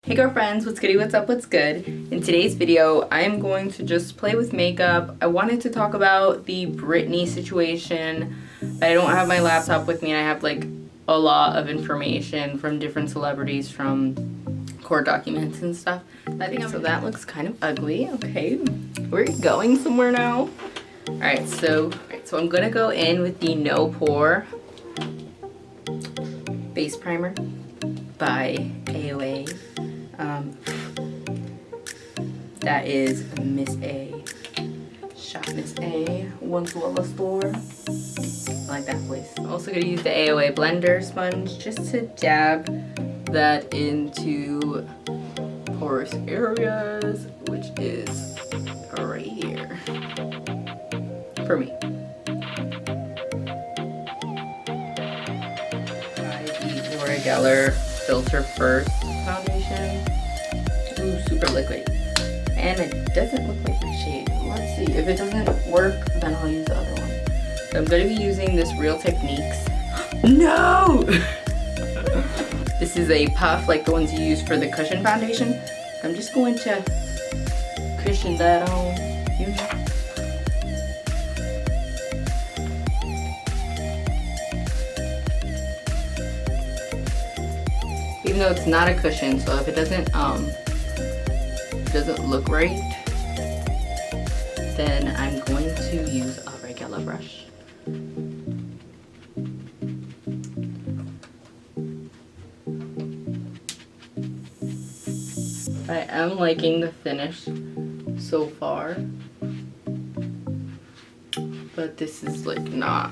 Hey girlfriends, what's goody, what's up, what's good? In today's video, I am going to just play with makeup. I wanted to talk about the Britney situation, but I don't have my laptop with me and I have like a lot of information from different celebrities from court documents and stuff. I think so that looks kind of ugly. Okay, we're going somewhere now. Alright, so I'm gonna go in with the No Pore Base Primer by AOA. That is Miss A. Shop Miss A. Once Walla store. I like that place. I'm also gonna use the AOA blender sponge just to dab that into porous areas, which is right here for me. Try the Laura Geller Filter First foundation. Ooh, super liquid. And it doesn't look like my shade. Let's see. If it doesn't work, then I'll use the other one. So I'm going to be using this Real Techniques. No! This is a puff like the ones you use for the cushion foundation. I'm just going to cushion that on. You know. Even though it's not a cushion, so if it doesn't look right, then I'm going to use a regular brush. I am liking the finish so far, but this is like not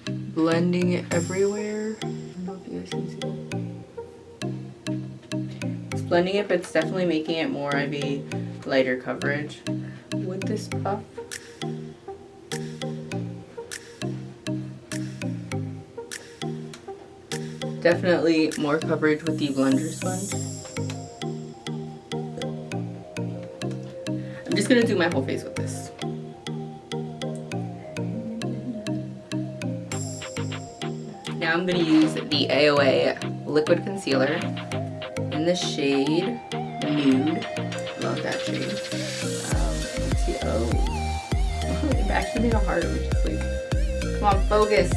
blending it everywhere. I don't know if you guys can see it. Blending it, but it's definitely making it more of a lighter coverage with this puff. Definitely more coverage with the blender sponge. I'm just gonna do my whole face with this. Now I'm gonna use the AOA liquid concealer in the shade Nude. Love that shade. Let's see. Oh, it actually made a heart, which is like, come on, focus.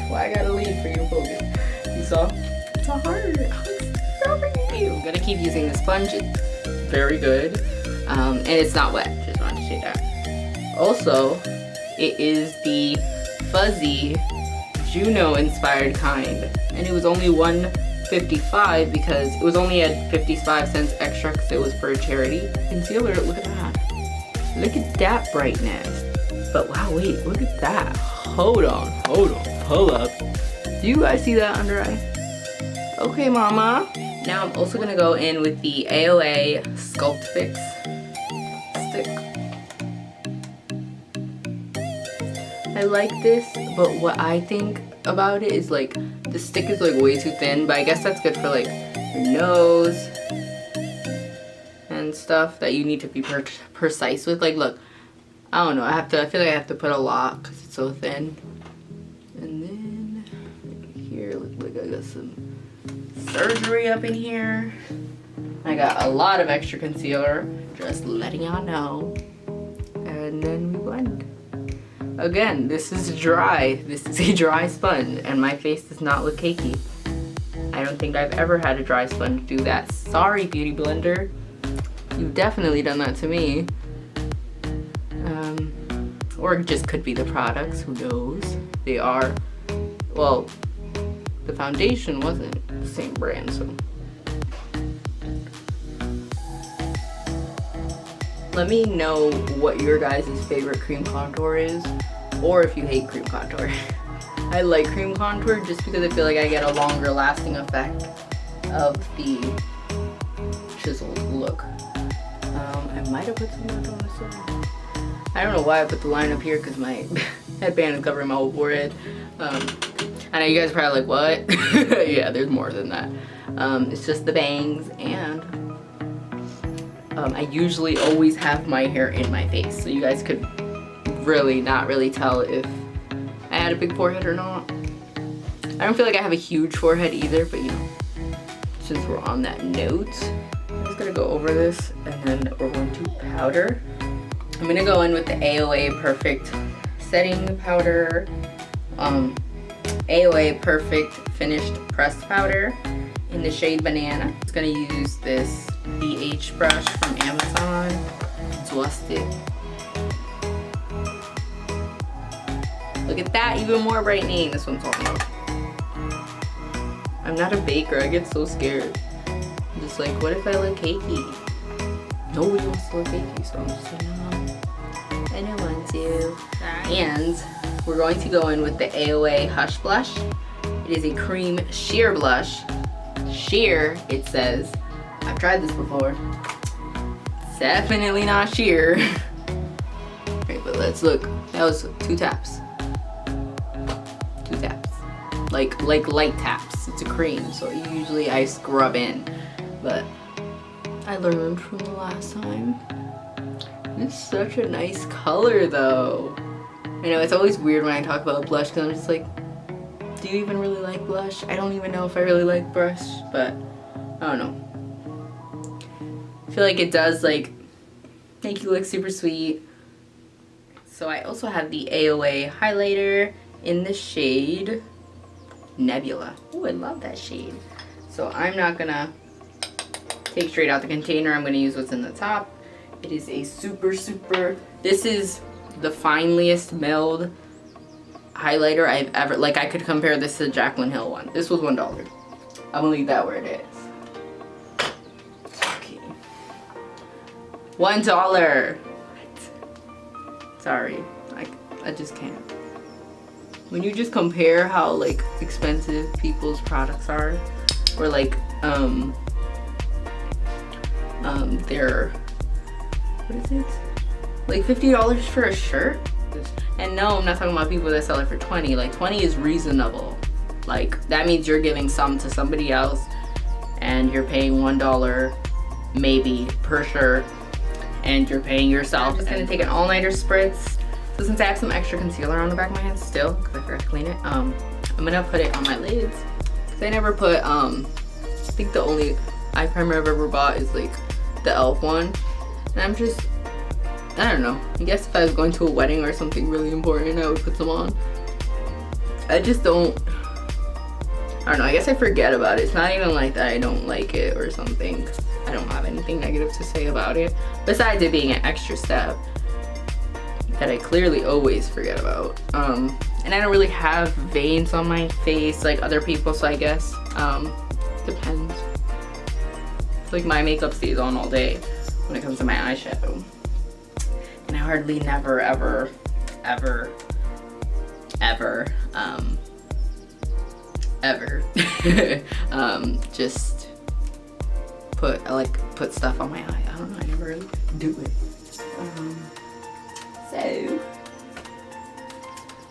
Why I gotta leave for you to focus? You saw? It's a heart. Oh, it's so pretty. I'm gonna keep using the sponge. It's very good, and it's not wet. Just wanted to say that. Also, it is the fuzzy Juno inspired kind, and it was only $1.55 because it was only at 55 cents extra because it was for a charity. Concealer, look at that. Look at that brightness. But wow, wait, look at that. Hold on, pull up. Do you guys see that under eye? Okay, mama. Now I'm also gonna go in with the AOA Sculpt Fix stick. I like this, but what I think about it is like the stick is like way too thin, but I guess that's good for like your nose and stuff that you need to be precise with. Like, look, I don't know, I feel like I have to put a lot because it's so thin. And then here, look like I got some surgery up in here. I got a lot of extra concealer, just letting y'all know. And then we blend. Again, this is dry. This is a dry sponge, and my face does not look cakey. I don't think I've ever had a dry sponge do that. Sorry, Beauty Blender. You've definitely done that to me. Or it just could be the products, who knows? They are, well, the foundation wasn't the same brand, so. Let me know what your guys' favorite cream contour is, or if you hate cream contour. I like cream contour just because I feel like I get a longer lasting effect of the chiseled look. I might have put some more on the side. I don't know why I put the line up here because my headband is covering my whole forehead. I know you guys are probably like, what? Yeah, there's more than that. It's just the bangs, and I usually always have my hair in my face, so you guys could really not really tell if I had a big forehead or not. I don't feel like I have a huge forehead either, but you know, since we're on that note, I'm just gonna go over this and then we're going to powder. I'm gonna go in with the AOA Perfect Setting Powder, AOA Perfect Finished Pressed Powder in the shade Banana. I'm just gonna use this BH brush from Amazon. Dust it. Look at that, even more brightening. This one's talking about. I'm not a baker, I get so scared. I'm just like, what if I look cakey? Nobody wants to look cakey, so I'm just like, no, I don't want to. And we're going to go in with the AOA Hush Blush. It is a cream sheer blush. Sheer, it says. I've tried this before. It's definitely not sheer. Alright, but let's look. That was 2 taps. 2 taps. Like light taps. It's a cream, so usually I scrub in. But I learned from the last time. It's such a nice color though. I know it's always weird when I talk about blush because I'm just like, do you even really like blush? I don't even know if I really like blush, but I don't know. I feel like it does like make you look super sweet. So I also have the AOA highlighter in the shade Nebula. Oh, I love that shade. So I'm not gonna take straight out the container. I'm gonna use what's in the top. It is a super, this is the fineliest milled highlighter I've ever, like I could compare this to the Jaclyn Hill one. This was $1. I'm gonna leave that where it is. Okay. $1. Sorry, I just can't. When you just compare how like expensive people's products are, or like they're, what is it? Like $50 for a shirt? And no, I'm not talking about people that sell it for 20. Like 20 is reasonable. Like that means you're giving some to somebody else and you're paying $1 maybe per shirt and you're paying yourself. I'm just gonna take an all-nighter spritz. So since I have some extra concealer on the back of my hands still, because I forgot to clean it, I'm gonna put it on my lids. Cause I never put, I think the only eye primer I've ever bought is like the e.l.f. one. And I'm just, I don't know. I guess if I was going to a wedding or something really important, I would put some on. I just don't, I don't know. I guess I forget about it. It's not even like that I don't like it or something. I don't have anything negative to say about it. Besides it being an extra step that I clearly always forget about. And I don't really have veins on my face like other people, so I guess, depends. It's like my makeup stays on all day when it comes to my eyeshadow. And I hardly never ever just put stuff on my eye. I don't know, I never really do it. So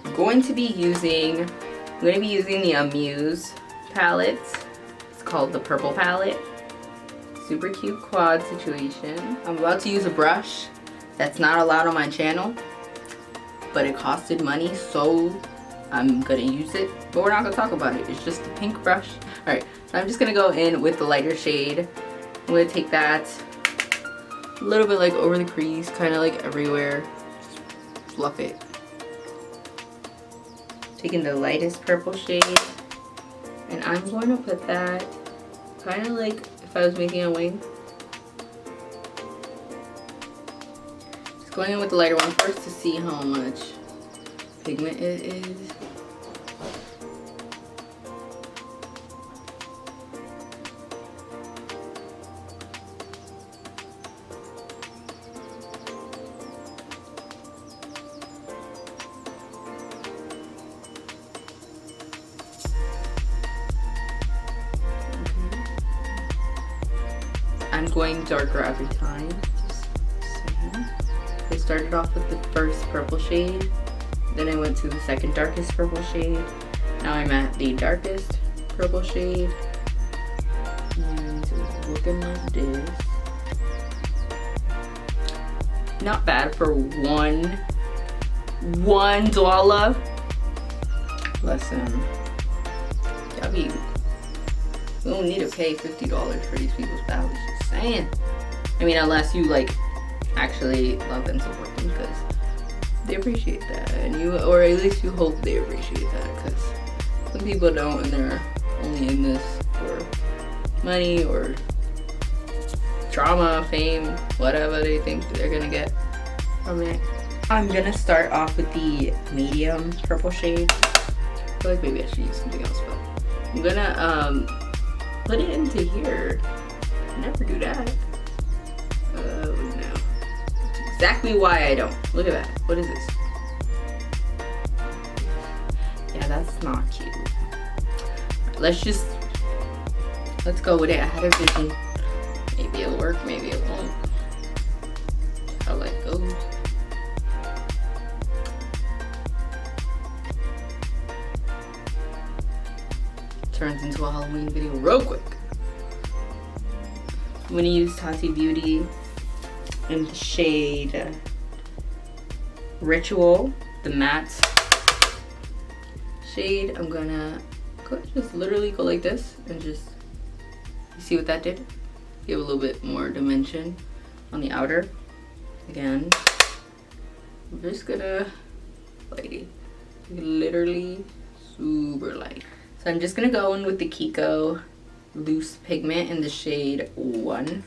I'm going to be using the Amuse palette. It's called the Purple palette. Super cute quad situation. I'm about to use a brush that's not allowed on my channel, but it costed money, so I'm gonna use it. But we're not gonna talk about it. It's just a pink brush. All right, so I'm just gonna go in with the lighter shade. I'm gonna take that a little bit like over the crease, kind of like everywhere. Just fluff it. Taking the lightest purple shade, and I'm going to put that kind of like if I was making a wing. Just going in with the lighter one first to see how much pigment it is. I'm going darker every time, just saying. I started off with the first purple shade, then I went to the second darkest purple shade. Now I'm at the darkest purple shade, and it's looking like this. Not bad for $1. Listen, y'all be We don't need to pay $50 for these people's palettes. Just saying. I mean, unless you like actually love and support them, because they appreciate that, and you, or at least you hope they appreciate that, because some people don't, and they're only in this for money or drama, fame, whatever they think they're gonna get from it. I'm gonna start off with the medium purple shade. I feel like maybe I should use something else, but I'm gonna put it into here. Never do that. No. That's exactly why I don't. Look at that. What is this? Yeah, that's not cute. Let's go with it. I had a vision. Maybe it'll work, maybe it won't. How life goes. Turns into a Halloween video real quick. I'm gonna use Tati Beauty in the shade Ritual, the matte shade. I'm gonna just literally go like this and just, you see what that did? Give a little bit more dimension on the outer. Again, I'm just gonna lighty, literally super light. So I'm just gonna go in with the Kiko loose pigment in the shade 1.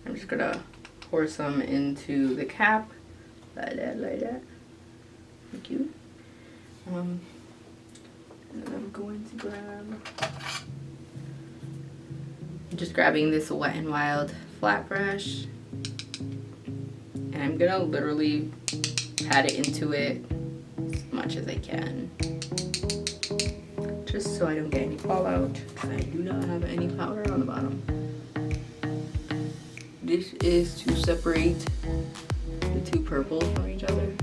I'm just gonna pour some into the cap, like that. Thank you. And I'm going to grab, I'm just grabbing this Wet n Wild flat brush, and I'm gonna literally pat it into it as much as I can, just so I don't get any fallout. I do not have any powder on the bottom. This is to separate the two purples from each other.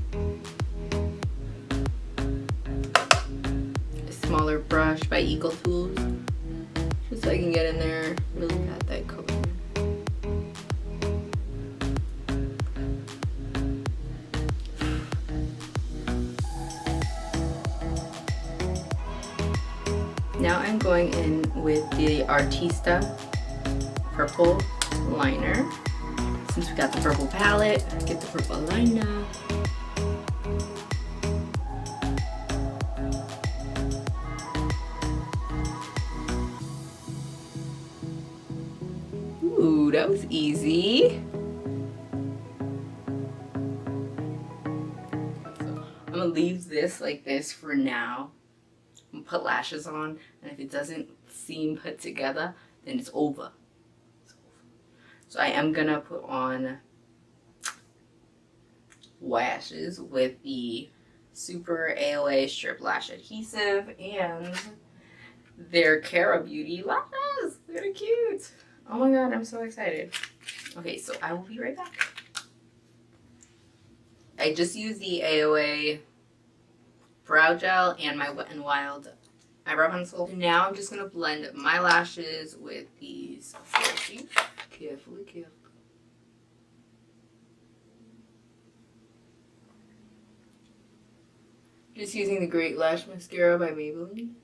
A smaller brush by Eco Tools, just so I can get in there, really pat that color. Now I'm going in with the Artista purple liner. Since we got the purple palette, get the purple liner. Ooh, that was easy. So I'm gonna leave this like this for now. I'm gonna put lashes on, and if it doesn't seem put together, then it's over. So I am gonna put on lashes with the Super AOA Strip Lash Adhesive and their Cara Beauty lashes. They're cute. Oh my god, I'm so excited. Okay, so I will be right back. I just used the AOA brow gel and my Wet n Wild eyebrow pencil. Now I'm just gonna blend my lashes with these. Carefully. Just using the Great Lash Mascara by Maybelline.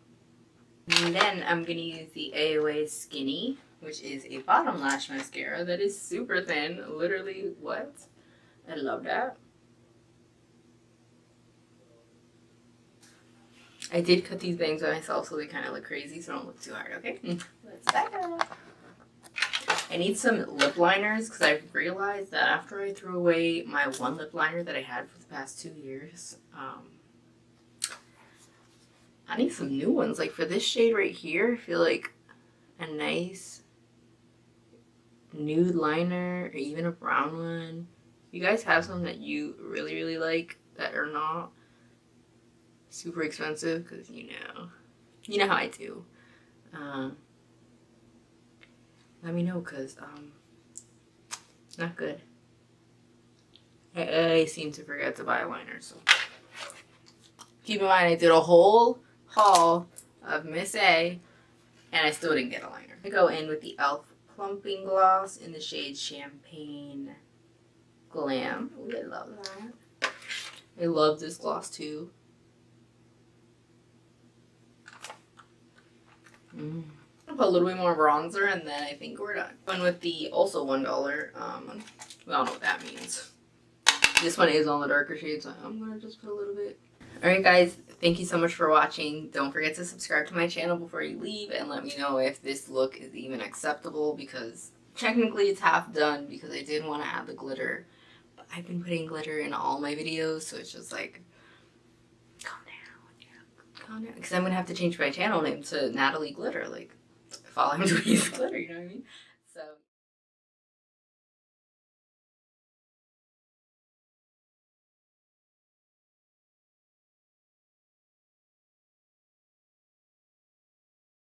And then I'm gonna use the AOA Skinny, which is a bottom lash mascara that is super thin. Literally, what? I love that. I did cut these bangs by myself so they kind of look crazy, so don't look too hard, okay? Let's back up. I need some lip liners because I've realized that after I threw away my one lip liner that I had for the past 2 years, I need some new ones. Like for this shade right here, I feel like a nice nude liner or even a brown one. You guys have some that you really, really like that are not super expensive, because you know how I do. Let me know, because not good. I seem to forget to buy a liner, so keep in mind I did a whole haul of Miss A and I still didn't get a liner. I go in with the e.l.f. Plumping Gloss in the shade Champagne Glam. Ooh, I love that. I love this gloss too. I'll put a little bit more bronzer and then I think we're done. One with the also $1. We all know what that means. This one is on the darker shade, so I'm gonna just put a little bit. Alright guys, thank you so much for watching. Don't forget to subscribe to my channel before you leave and let me know if this look is even acceptable, because technically it's half done because I did want to add the glitter. But I've been putting glitter in all my videos, so it's just like, calm down, yeah, calm down. Because I'm gonna have to change my channel name to Natalie Glitter, like, if all I'm doing is glitter, you know what I mean?